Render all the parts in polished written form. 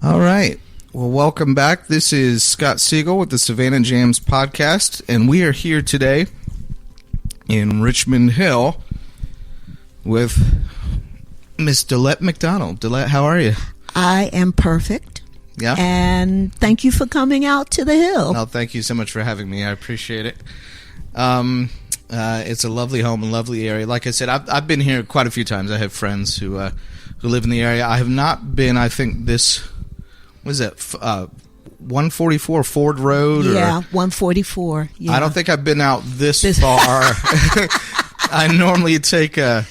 All right. Well, welcome back. This is Scott Siegel with the Savannah Jams podcast, and we are here today in Richmond Hill with Miss Dolette McDonald. Dolette, how are you? I am perfect. Yeah. And thank you for coming out to the Hill. No, thank you so much for having me. I appreciate it. It's a lovely home, a lovely area. Like I said, I've been here quite a few times. I have friends who live in the area. I have not been, I think, this... What is that? 144 Ford Road? Yeah, 144. Yeah. I don't think I've been out this far. I normally take a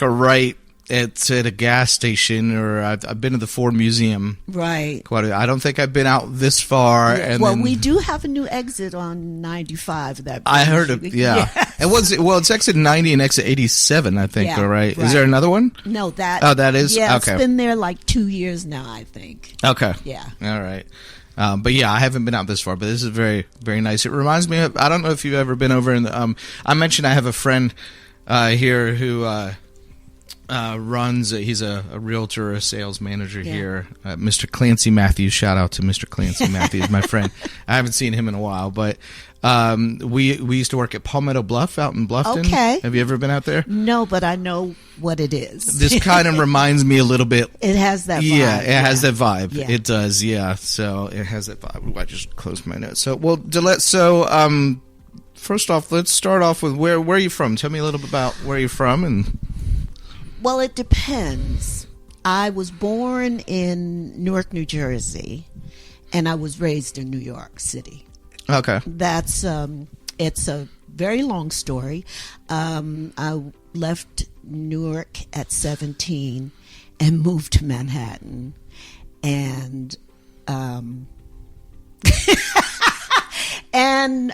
right at a gas station, or I've been to the Ford Museum. Right. I don't think I've been out this far. Yeah. And well, then, we do have a new exit on 95. That I heard of. Yeah. It's exit 90 and exit 87. I think. Yeah, right. Is there another one? No, that. Oh, that is. Yeah, okay. It's been there like 2 years now, I think. Okay. Yeah. All right. But yeah, I haven't been out this far, but this is very, very nice. It reminds me of, I don't know if you've ever been over in the, I mentioned I have a friend here who runs, he's a realtor, a sales manager here, Mr. Clancy Matthews. Shout out to Mr. Clancy Matthews, my friend. I haven't seen him in a while, but we used to work at Palmetto Bluff out in Bluffton. Okay. Have you ever been out there? No, but I know what it is. This kind of reminds me a little bit. It has that vibe. Yeah, it has that vibe. Yeah. It does, yeah. So it has that vibe. Ooh, I just closed my notes. So, well, Dolette, first off, let's start off with where are you from? Tell me a little bit about where you're from. And Well, it depends. I was born in Newark, New Jersey, and I was raised in New York City. Okay. That's it's a very long story. I left Newark at 17 and moved to Manhattan, and and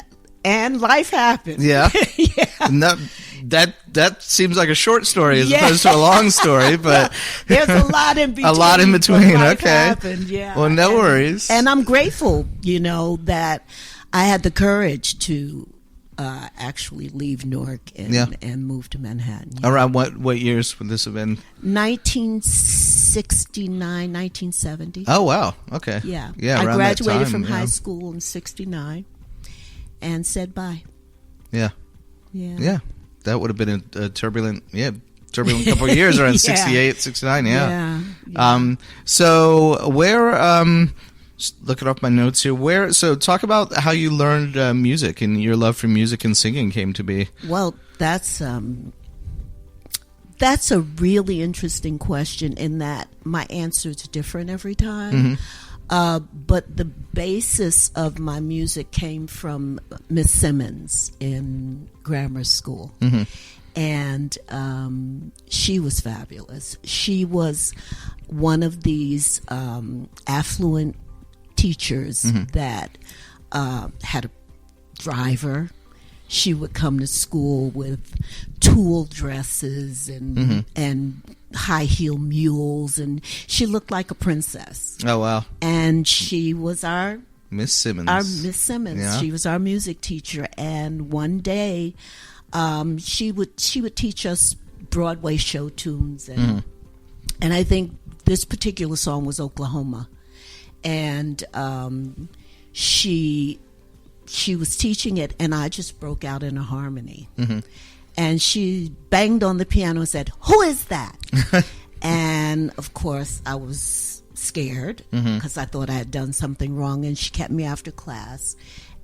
life happened. Yeah. Yeah. And that seems like a short story as opposed to a long story, but there's a lot in between. A lot in between. Life Okay. happened, yeah. Well, no worries. And I'm grateful, that I had the courage to actually leave Newark and move to Manhattan. Yeah. Around what years would this have been? 1969, 1970. Oh, wow. Okay. Yeah. Yeah. I around graduated that time, from high school in 69 and said bye. Yeah. Yeah. Yeah. That would have been a turbulent couple of years around 68, 69. Yeah. So where, just looking up my notes here, so talk about how you learned music and your love for music and singing came to be. Well, that's a really interesting question in that my answer is different every time. Mm-hmm. But the basis of my music came from Miss Simmons in grammar school. Mm-hmm. And she was fabulous. She was one of these affluent teachers that had a driver. She would come to school with tulle dresses and high heel mules, and she looked like a princess. Oh, wow. And she was our Miss Simmons. Yeah. She was our music teacher, and one day she would teach us Broadway show tunes, and I think this particular song was Oklahoma, and she was teaching it, and I just broke out in a harmony. Mm-hmm. And she banged on the piano and said, "Who is that?" And, of course, I was scared because I thought I had done something wrong. And she kept me after class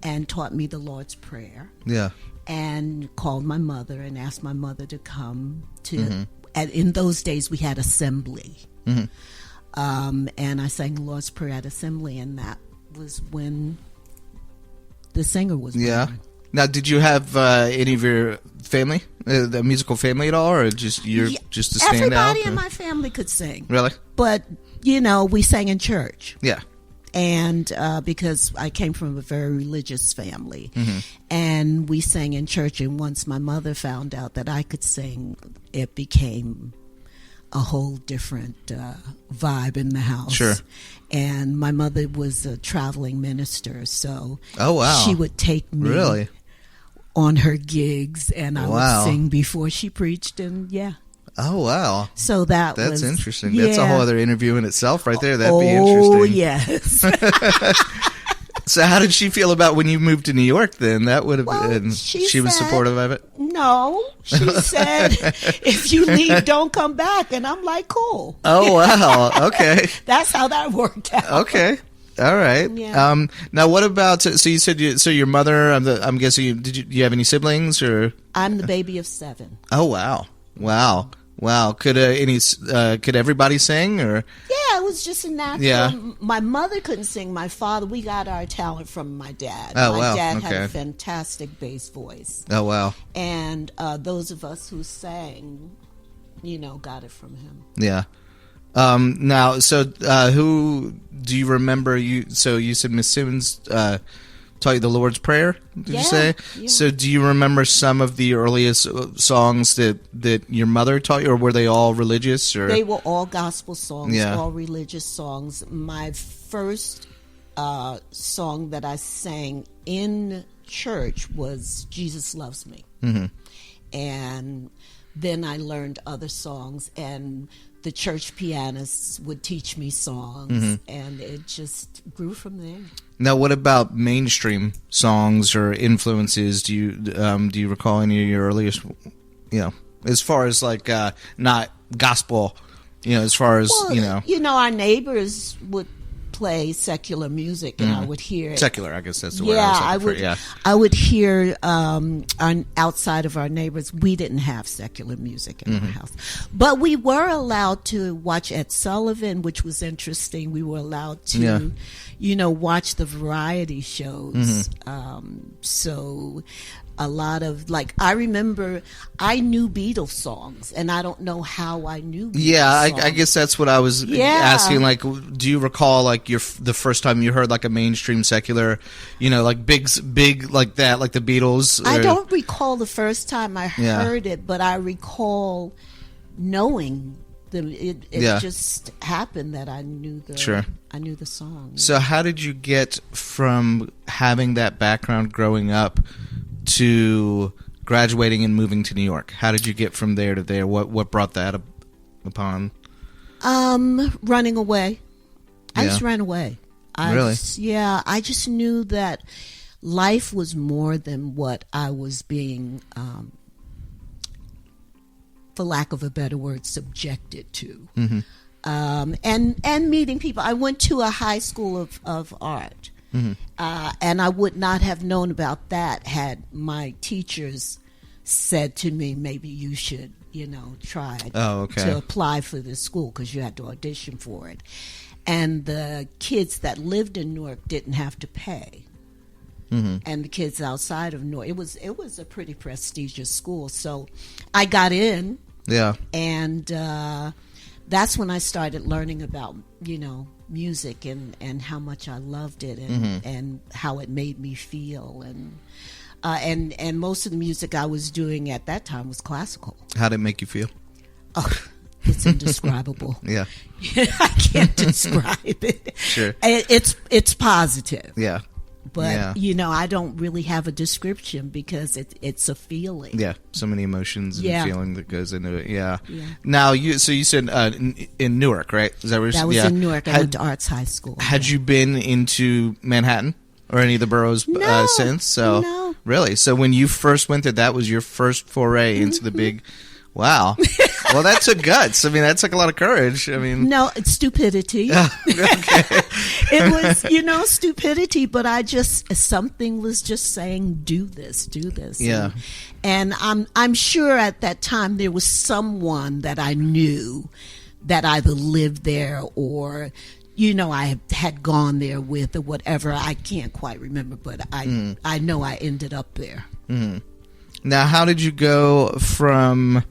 and taught me the Lord's Prayer. Yeah. And called my mother and asked my mother to come to, and in those days we had assembly. Mm-hmm. And I sang the Lord's Prayer at assembly, and that was when the singer was born. Yeah. Now, did you have any of your family, the musical family at all, or just just to stand out? Everybody in my family could sing. Really? But, we sang in church. Yeah. And because I came from a very religious family, and we sang in church, and once my mother found out that I could sing, it became a whole different vibe in the house. Sure. And my mother was a traveling minister, so she would take me on her gigs, and I would sing before she preached, and Oh, wow. So that's interesting. Yeah. That's a whole other interview in itself right there. That'd be Oh, interesting. yes. So how did she feel about when you moved to New York then? That would have been... She was supportive of it? No. She said, if you leave, don't come back. And I'm like, cool. Oh, wow. Okay. That's how that worked out. Okay. All right. Yeah. Now, what about... So you said... So your mother, I'm guessing... Do you have any siblings or... I'm the baby of 7. Oh, wow. Wow. Could everybody sing or? Yeah, it was just a natural. Yeah. My mother couldn't sing. My father, we got our talent from my dad. Oh, my wow. dad had Okay. a fantastic bass voice. Oh, wow. And those of us who sang, got it from him. Yeah. Now, so who do you remember? So you said Miss Simmons taught you the Lord's Prayer, did you say? Yeah. So do you remember some of the earliest songs that your mother taught you, or were they all religious? Or? They were all gospel songs, Yeah. all religious songs. My first song that I sang in church was Jesus Loves Me. Mm-hmm. And then I learned other songs, and the church pianists would teach me songs, Mm-hmm. and it just grew from there. Now, what about mainstream songs or influences? Do you recall any of your earliest, as far as like not gospel, as far as our neighbors would play secular music, and I would hear it. Secular, I guess that's the word I was looking for. I would hear outside of our neighbors. We didn't have secular music in our house, but we were allowed to watch Ed Sullivan, which was interesting. We were allowed to, watch the variety shows. So a lot of, like, I remember I knew Beatles songs, and I don't know how I knew Beatles songs. I guess that's what I was asking. Like, do you recall, like, the first time you heard, like, a mainstream secular, like, big like that, like the Beatles? I don't recall the first time I heard it, but I recall knowing them. It just happened that I knew the song. So how did you get from having that background growing up to graduating and moving to New York? How did you get from there to there? What brought that upon? Running away. I just ran away. Really? I just knew that life was more than what I was being, for lack of a better word, subjected to. Mm-hmm. And meeting people. I went to a high school of art. Mm-hmm. And I would not have known about that had my teachers said to me, maybe you should, try to apply for this school, because you had to audition for it. And the kids that lived in Newark didn't have to pay. Mm-hmm. And the kids outside of Newark, it was a pretty prestigious school. So I got in. Yeah. And that's when I started learning about, music and how much I loved it, and how it made me feel, and most of the music I was doing at that time was classical. How did it make you feel? Oh, it's indescribable. Yeah. I can't describe it. Sure. It's positive. Yeah. But I don't really have a description, because it's a feeling. Yeah, so many emotions and feeling that goes into it. Yeah. Now you said in Newark, right? Is that where that was in Newark? I went to Arts High School. Had you been into Manhattan or any of the boroughs since? So no. Really? So when you first went there, that was your first foray into the big. Wow. Well, that took guts. I mean, that took a lot of courage. I mean, no, it's stupidity. Okay. It was, stupidity, but something was just saying, do this. Yeah. And I'm sure at that time there was someone that I knew that either lived there or, I had gone there with, or whatever. I can't quite remember, but I know I ended up there. Mm-hmm. Now, how did you go from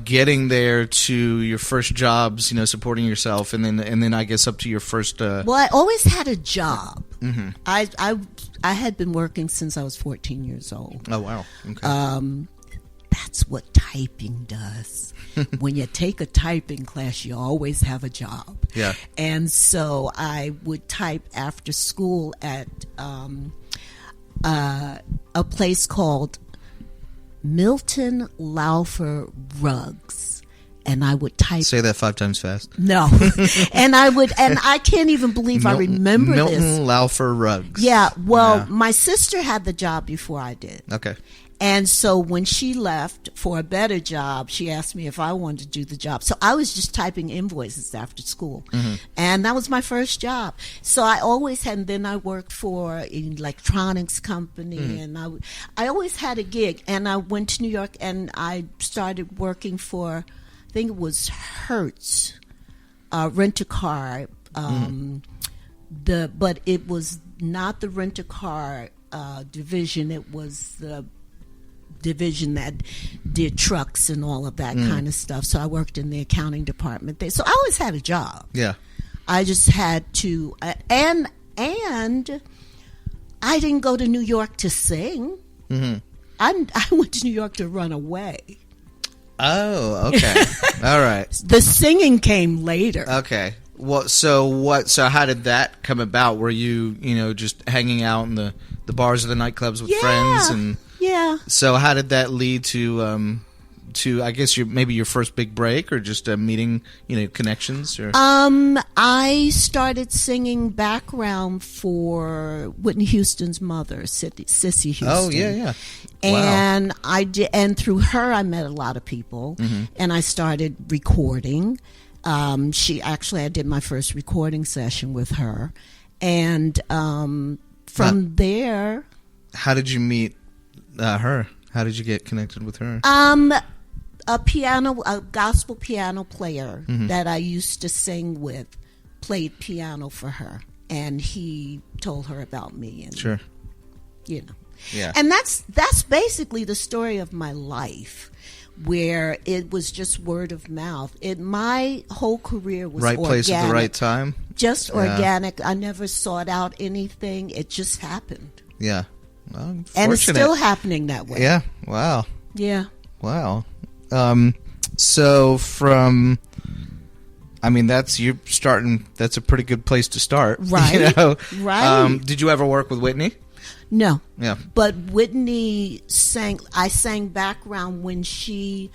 getting there to your first jobs, supporting yourself, and then I guess up to your first? Well, I always had a job. Mm-hmm. I had been working since I was 14 years old. Oh wow! Okay. That's what typing does. When you take a typing class, you always have a job. Yeah. And so I would type after school at a place called Milton Laufer Rugs. And I would type. Say that 5 times fast. No. and I can't even believe I remember this. Milton Laufer Rugs. Yeah. Well, my sister had the job before I did. Okay. And so when she left for a better job, she asked me if I wanted to do the job. So I was just typing invoices after school. Mm-hmm. And that was my first job. So I always had, and then I worked for an electronics company. Mm-hmm. And I always had a gig. And I went to New York and I started working for, I think it was Hertz, rent-a-car. But it was not the rent-a-car division. It was the division that did trucks and all of that kind of stuff. So I worked in the accounting department there. So I always had a job. Yeah. I just had to, and I didn't go to New York to sing. Mm-hmm. I went to New York to run away. Oh, okay. All right. The singing came later. Okay. Well, so how did that come about? Were you, just hanging out in the bars or the nightclubs with friends and yeah. So how did that lead to I guess maybe your first big break or just meeting, connections or I started singing background for Whitney Houston's mother, Cissy Houston. Oh, yeah. And wow. I did, and through her I met a lot of people, and I started recording. I did my first recording session with her, and from there. How did you meet her? How did you get connected with her? A gospel piano player that I used to sing with played piano for her, and he told her about me. And, sure. Yeah. And that's basically the story of my life, where it was just word of mouth. My whole career was right organic, place at the right time. Just organic. I never sought out anything. It just happened. Yeah. Well, and it's still happening that way. Yeah. Wow. Yeah. Wow. So that's a pretty good place to start. Right. Right. Did you ever work with Whitney? No. Yeah. But Whitney I sang background when she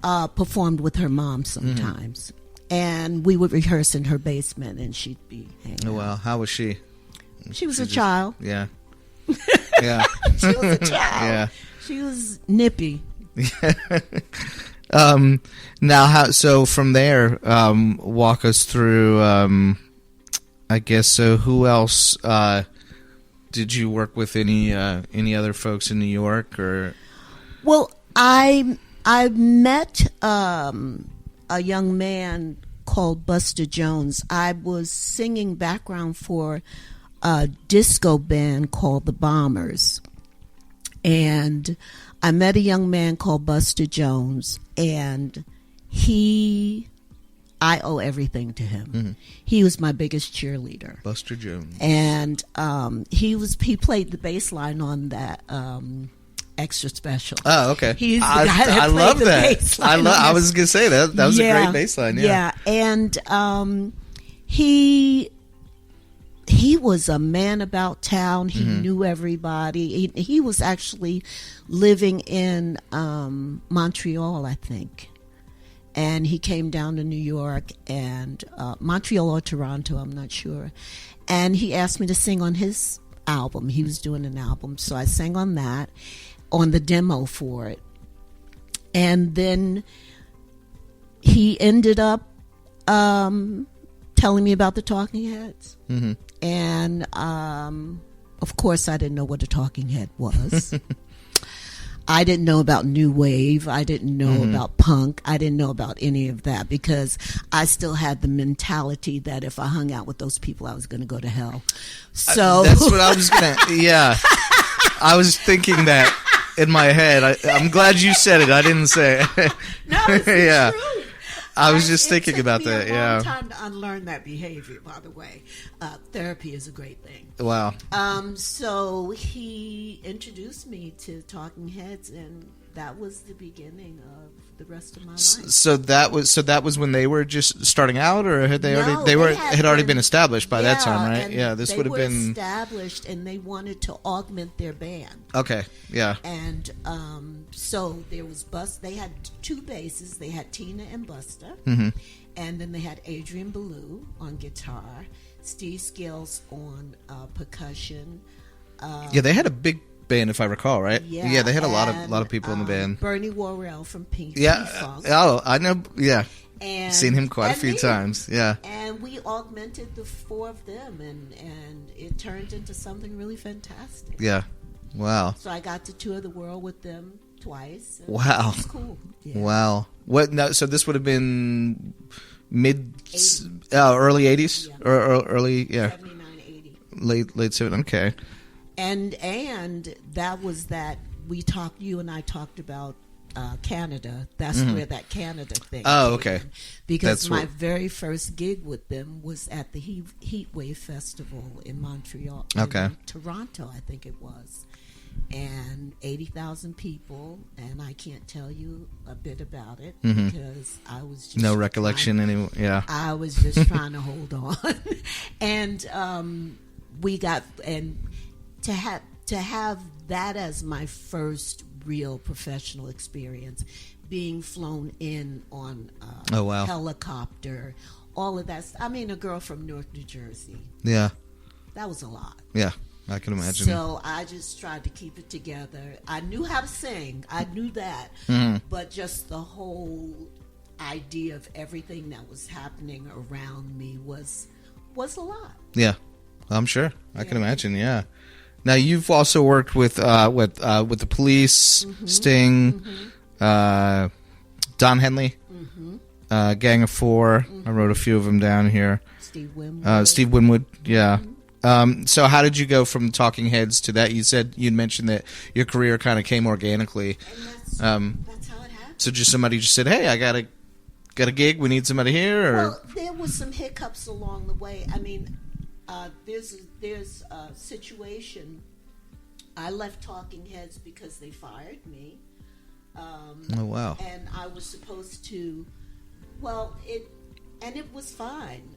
performed with her mom sometimes. And we would rehearse in her basement and she'd be hanging out. Wow. How was she? She was a child. Yeah. Yeah. She was a child. Yeah. She was nippy. Now, so from there, walk us through, I guess, so who else, did you work with any other folks in New York or? Well, I met, a young man called Buster Jones. I was singing background for a disco band called the Bombers. And I met a young man called Buster Jones, and I owe everything to him. Mm-hmm. He was my biggest cheerleader. Buster Jones. And he played the bass line on that Extra Special. Oh, okay. He's the guy that I played love the that. bass line. I was going to say that. That was a great bass line. Yeah. And he was a man about town. He knew everybody. He was actually living in Montreal, I think. And he came down to New York and Montreal or Toronto, I'm not sure. And he asked me to sing on his album. He was doing an album. So I sang on that, on the demo for it. And then he ended up telling me about the Talking Heads. Mm-hmm. And, of course, I didn't know what a talking head was. I didn't know about new wave. I didn't know about punk. I didn't know about any of that because I still had the mentality that if I hung out with those people, I was going to go to hell. So that's what I was going to, yeah. I was thinking that in my head. I'm glad you said it. I didn't say it. No, it's the truth. I was just thinking about that. Yeah, it took me a long time to unlearn that behavior. By the way, therapy is a great thing. Wow. So he introduced me to Talking Heads, and that was the beginning of the rest of my life. So that was when they were just starting out, or had they had already been established by that time, right? Yeah, this would have been established, and they wanted to augment their band. Okay, yeah. And so there was They had two basses. They had Tina and Buster, and then they had Adrian Ballou on guitar, Steve Scales on percussion. Yeah, they had a big band, if I recall, right? Yeah, they had a lot of people in the band. Bernie Worrell from Pink. Yeah, oh, I know. Yeah, and seen him quite a few times. Yeah, and we augmented the four of them, and it turned into something really fantastic. Yeah, wow. So I got to tour the world with them twice. Wow, it was cool. Yeah. Wow. What? No, so this would have been early 80s, or early 79, 80. late 70s. Okay. And that was that you and I talked about Canada. That's where that Canada thing came okay. in. Because my very first gig with them was at the Heat Wave Festival in Montreal. Okay. In Toronto, I think it was. And 80,000 people, and I can't tell you a bit about it because I was just no recollection anymore. Yeah. I was just trying to hold on. And we got to have that as my first real professional experience, being flown in on a helicopter, all of that. I mean, a girl from Newark, New Jersey. Yeah, that was a lot. Yeah, I can imagine. So I just tried to keep it together. I knew how to sing. I knew that, but just the whole idea of everything that was happening around me was a lot. Yeah, I'm sure. I can imagine. Yeah. Now you've also worked with the Police, Sting, Don Henley, Gang of Four. I wrote a few of them down here. Steve Winwood. Steve Winwood. Yeah. So how did you go from Talking Heads to that? You'd mentioned that your career kind of came organically. And that's how it happened. So just somebody just said, "Hey, I got a gig. We need somebody here." Or? Well, there was some hiccups along the way. I mean. There's a situation. I left Talking Heads because they fired me. Oh wow! And I was supposed to. It was fine.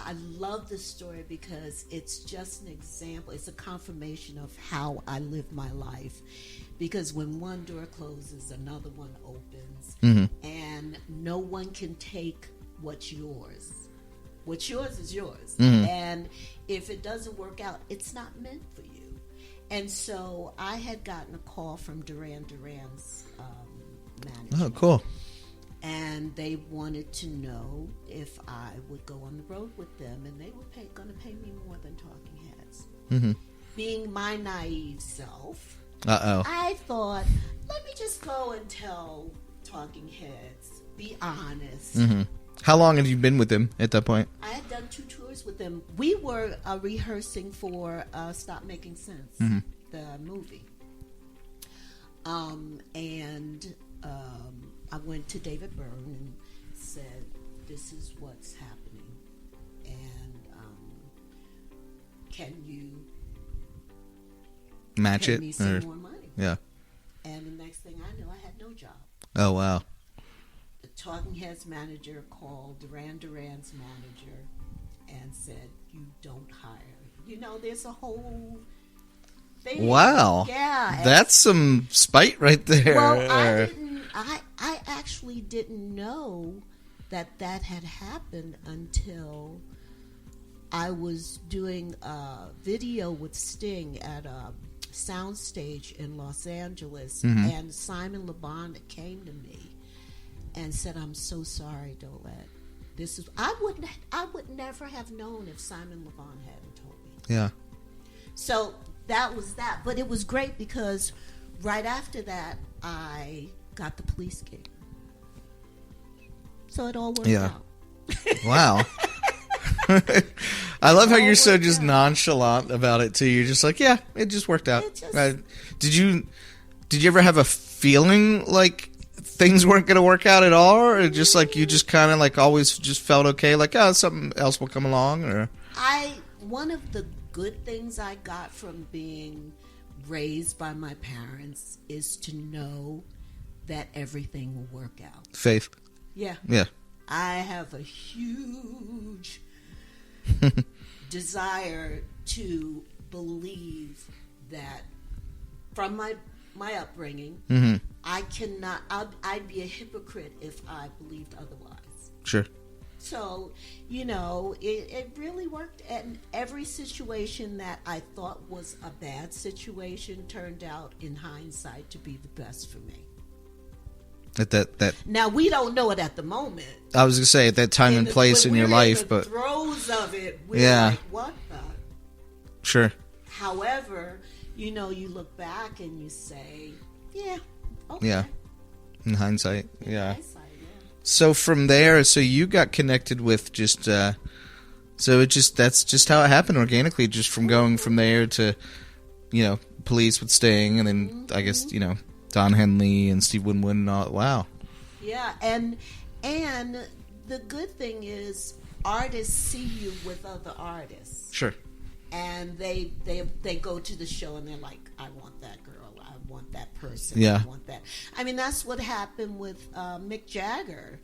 I love this story because it's just an example. It's a confirmation of how I live my life. Because when one door closes, another one opens, and no one can take what's yours. What's yours is yours. And if it doesn't work out, it's not meant for you. And so I had gotten a call from Duran Duran's manager. Oh, cool. And they wanted to know if I would go on the road with them, and they were going to pay me more than Talking Heads. Being my naive self, I thought, let me just go and tell Talking Heads, be honest. How long had you been with them at that point? I had done 2 tours with them. We were rehearsing for Stop Making Sense, the movie. And I went to David Byrne and said, this is what's happening. And can you match pay it? me some more money? Yeah. And the next thing I knew, I had no job. Oh, wow. The Talking Heads manager called Duran Duran's manager and said, you don't hire. You know, there's a whole thing. Wow. Yeah. That's some spite right there. Well, I actually didn't know that had happened until I was doing a video with Sting at a soundstage in Los Angeles, and Simon Le Bon came to me and said, "I'm so sorry, Dolette. This is I would never have known if Simon Le Bon hadn't told me." Yeah. So that was that, but it was great because right after that I got the Police gig. So it all worked out. Wow. I love how you're so just nonchalant about it too. You're just like, yeah, it just worked out. Did you ever have a feeling like things weren't going to work out at all, or just like you just kind of like always just felt okay, like something else will come along? Or one of the good things I got from being raised by my parents is to know that everything will work out. Faith. Yeah. Yeah. I have a huge desire to believe that from my upbringing, I'd be a hypocrite if I believed otherwise. Sure. So, it really worked. And every situation that I thought was a bad situation turned out, in hindsight, to be the best for me. That Now, we don't know it at the moment. I was going to say, at that time and place in your life, but throes of it, we're like, what the? Sure. However, you look back and you say, yeah, okay. Yeah. In hindsight, yeah. Hindsight, yeah. So from there, you got connected with just, that's just how it happened organically, just from going from there to, Police with Sting, and then I guess, Don Henley and Steve Winwood and all. Wow. Yeah, and the good thing is artists see you with other artists. Sure. And they go to the show and they're like, I want that girl, I want that person, yeah. I want that. I mean, that's what happened with Mick Jagger.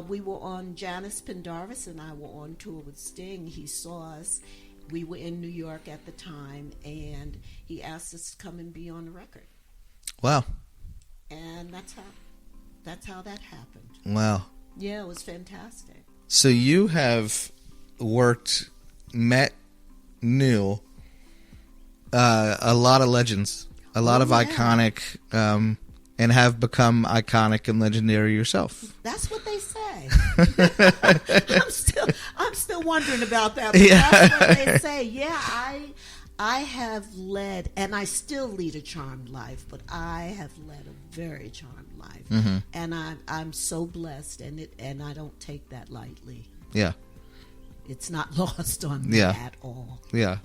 We were on, Janice Pendarvis and I were on tour with Sting. He saw us. We were in New York at the time, and he asked us to come and be on the record. Wow. And that's how that happened. Wow. Yeah, it was fantastic. So you have knew a lot of legends, a lot of iconic, and have become iconic and legendary yourself. That's what they say. I'm still wondering about that. But that's what they say. Yeah, I have led, and I still lead a charmed life, but I have led a very charmed life, and I'm so blessed, and I don't take that lightly. Yeah, it's not lost on me at all. Yeah.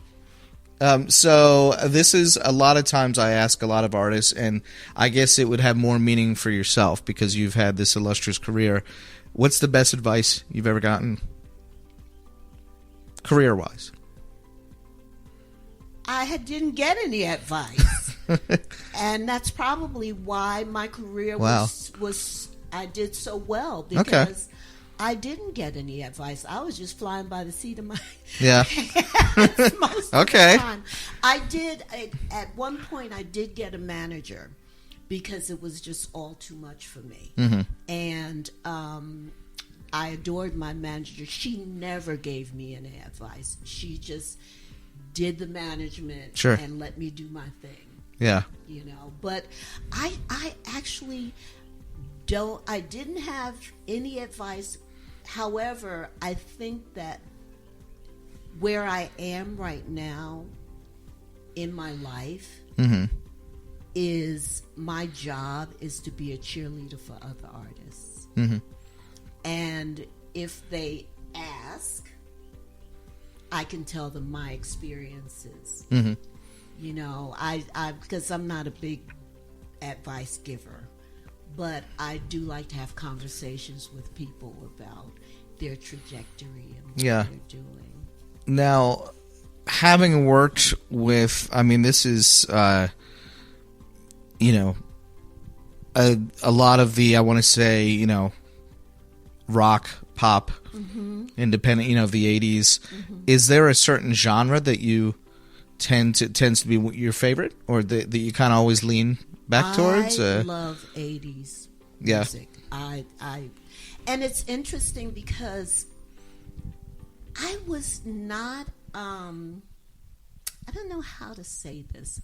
So this is a lot of times I ask a lot of artists, and I guess it would have more meaning for yourself because you've had this illustrious career. What's the best advice you've ever gotten, career-wise? I didn't get any advice, and that's probably why my career was I did so well, because I didn't get any advice. I was just flying by the seat of my pants most of the time. I did at one point. I did get a manager because it was just all too much for me, and I adored my manager. She never gave me any advice. She just did the management and let me do my thing. Yeah, But I actually I didn't have any advice. However, I think that where I am right now in my life is my job is to be a cheerleader for other artists. And if they ask, I can tell them my experiences. Because I'm not a big advice giver. But I do like to have conversations with people about their trajectory and what they're doing. Now, having worked with, this is, a lot of the, I want to say, rock, pop, independent, the 80s. Is there a certain genre that you tends to be your favorite, or that you kind of always lean back towards? I love 80s music. And it's interesting because I was not, I don't know how to say this.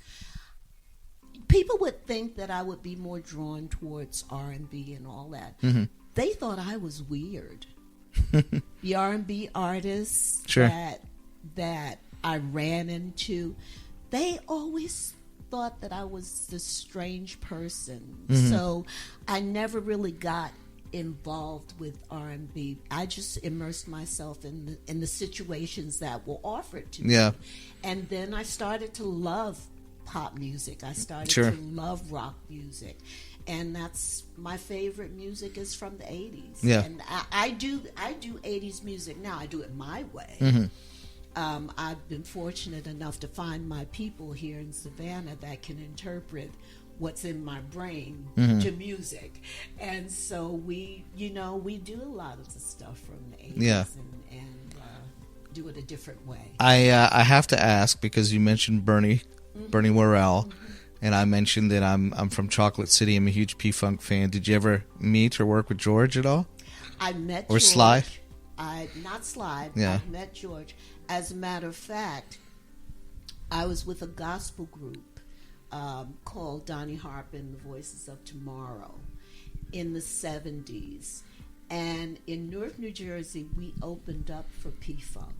People would think that I would be more drawn towards R&B and all that. They thought I was weird. The R&B artists that I ran into, they always thought that I was this strange person. So I never really got involved with R&B. I just immersed myself in the situations that were offered to me. And then I started to love pop music. I started to love rock music. And that's my favorite music is from the 80s. And I do 80s music now. I do it my way. I've been fortunate enough to find my people here in Savannah that can interpret what's in my brain to music. And so we do a lot of the stuff from the 80s and do it a different way. I have to ask, because you mentioned Bernie Worrell, and I mentioned that I'm from Chocolate City. I'm a huge P-Funk fan. Did you ever meet or work with George at all? I met or George. Sly? Not Sly. Yeah. I met George. As a matter of fact, I was with a gospel group called Donnie Harpin, The Voices of Tomorrow, in the 70s. And in Newark, New Jersey, we opened up for P-Funk.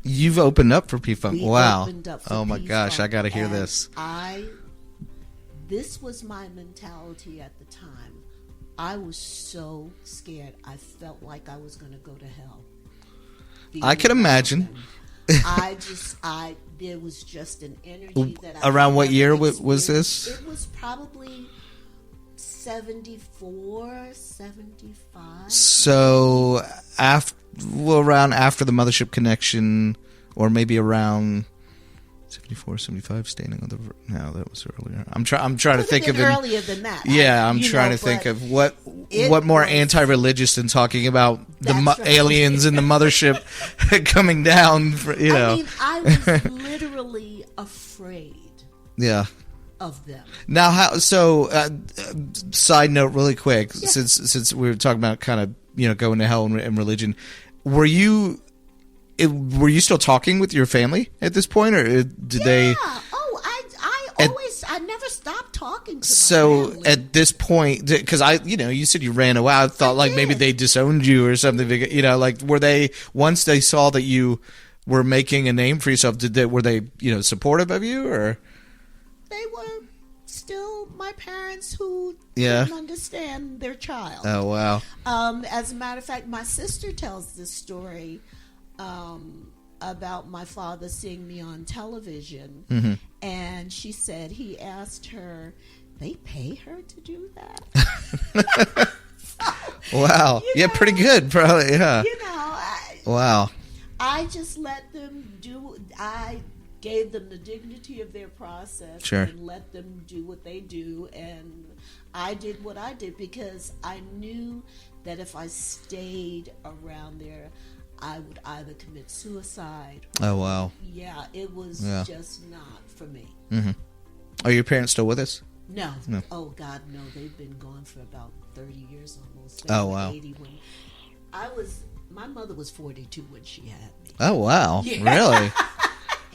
You've opened up for P-Funk? Wow. Opened up for oh my P-Funk. Gosh, I got to hear this. This was my mentality at the time. I was so scared. I felt like I was going to go to hell. I can imagine. There was just an energy that I... Around what year was this? It was probably 74, 75. So, around after the Mothership Connection, or maybe around 74, 75, Standing on the... No, that was earlier. I'm trying to think of... earlier than that. Yeah, I'm trying to think of what more anti-religious than talking about the aliens and the mothership coming down, I mean, I was literally afraid of them. Now, side note really quick, since we were talking about kind of, going to hell and religion, were you still talking with your family at this point, or did they? I never stopped talking to my family. At this point, because you said you ran away, I thought maybe they disowned you or something. Were they, once they saw that you were making a name for yourself, were they supportive of you, or? They were still my parents who didn't understand their child. Oh, wow. As a matter of fact, my sister tells this story about my father seeing me on television, and she said he asked her, "They pay her to do that?" Wow. Pretty good, probably. Yeah. Wow. I just let them do. I gave them the dignity of their process and let them do what they do, and I did what I did because I knew that if I stayed around there, I would either commit suicide. Oh, wow. Yeah, it was just not for me. Are your parents still with us? No. Oh, God, no. They've been gone for about 30 years almost. Oh, wow. 80 when my mother was 42 when she had me. Oh, wow. Yeah. Really?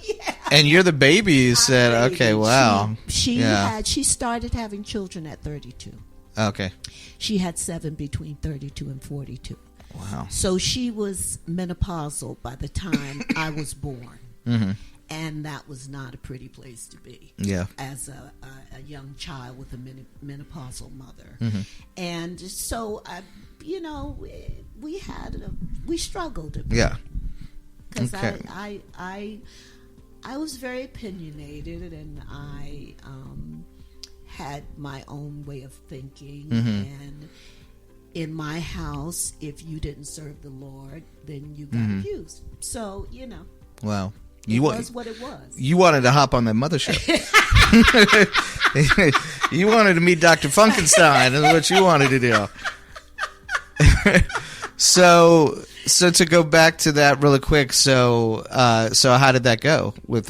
Yeah. And you're the baby, you said. Okay, wow. She started having children at 32. Okay. She had 7 between 32 and 42. Wow. So she was menopausal by the time I was born. And that was not a pretty place to be. Yeah. As a young child with a menopausal mother. And so, we struggled a bit. Yeah. Because I was very opinionated, and I had my own way of thinking. And in my house, if you didn't serve the Lord, then you got abused. So, Wow. It was what it was. You wanted to hop on that mothership. You wanted to meet Dr. Funkenstein. Is what you wanted to do. So to go back to that really quick. So how did that go with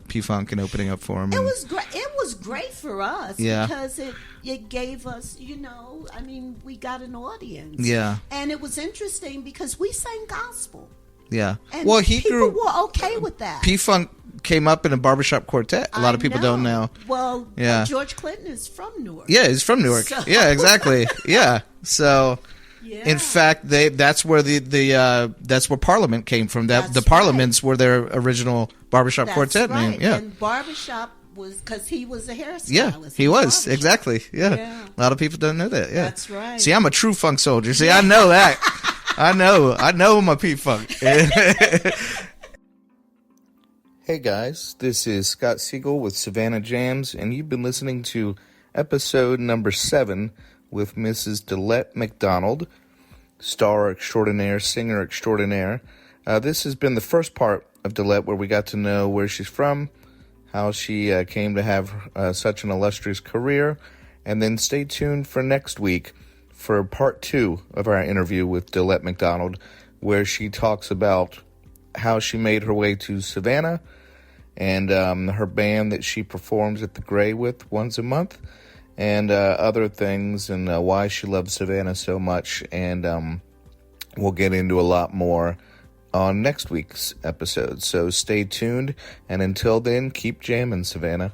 P-Funk and opening up for him? It was great. It was great for us because it gave us, we got an audience. Yeah, and it was interesting because we sang gospel. Yeah. And people were okay with that. P-Funk came up in a barbershop quartet. A lot of people don't know. Well, George Clinton is from Newark. Yeah, he's from Newark. So. Yeah, exactly. Yeah. So, in fact, that's where that's where Parliament came from. The Parliaments were their original barbershop quartet name. Yeah. And barbershop was because he was a hairstylist. Yeah, he was. Exactly. Yeah. A lot of people don't know that. Yeah. That's right. See, I'm a true funk soldier. See, I know that. I know my P-Funk. Hey guys, this is Scott Siegel with Savannah Jams, and you've been listening to episode number 7 with Mrs. Dolette McDonald, star extraordinaire, singer extraordinaire. this has been the first part of Dolette, where we got to know where she's from, how she came to have such an illustrious career, and then stay tuned for next week for part 2 of our interview with Dolette McDonald, where she talks about how she made her way to Savannah and her band that she performs at the Gray with once a month, and other things, and why she loves Savannah so much. And we'll get into a lot more on next week's episode. So stay tuned, and until then, keep jamming, Savannah.